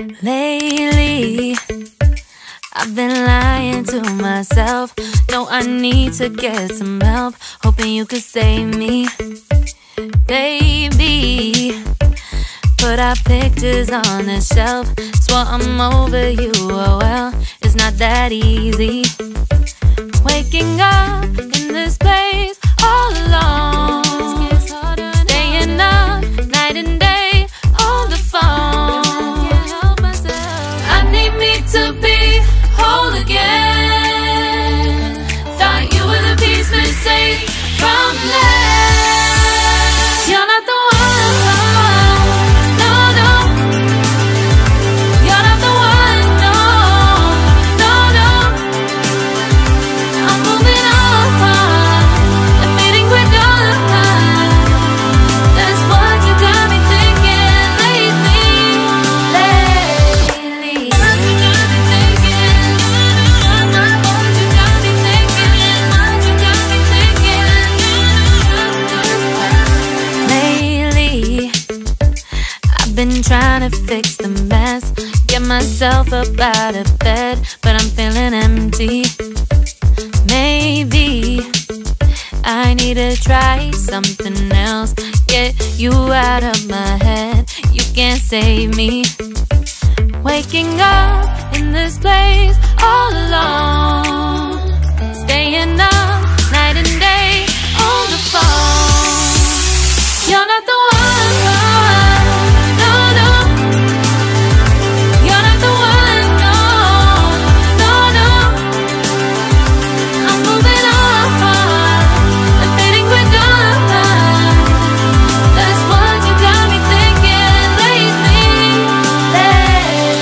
Lately, I've been lying to myself. No, I need to get some help. Hoping you could save me, baby. Put our pictures on the shelf. Swore I'm over you, oh well, it's not that easy. Waking up in this place all alone, staying up night and day on the phone. I need me to be whole again. Thought you were the piece missing from left. You're not the one, no, no. You're not the one, no, no, no. I'm moving on, admitting we're done. That's what you got me thinking lately. What you got me thinking. What you got me thinking. What you got me thinking. Lately, I've been trying to fix the mess, get myself up out of bed, but I'm feeling empty. Maybe I need to try something else, get you out of my head. You can't save me. Waking up in this place all alone, staying up night and day on the phone. You're not the one, no, no. You're not the one, no, no, no. I'm moving on, admitting we're done. That's what you got me thinking lately.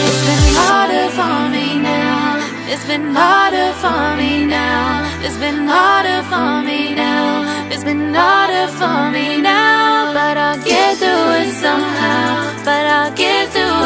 It's been harder for me now. It's been harder for me now. It's been harder for me now. It's been harder for me now. But I'll get through it somehow. But I'll get through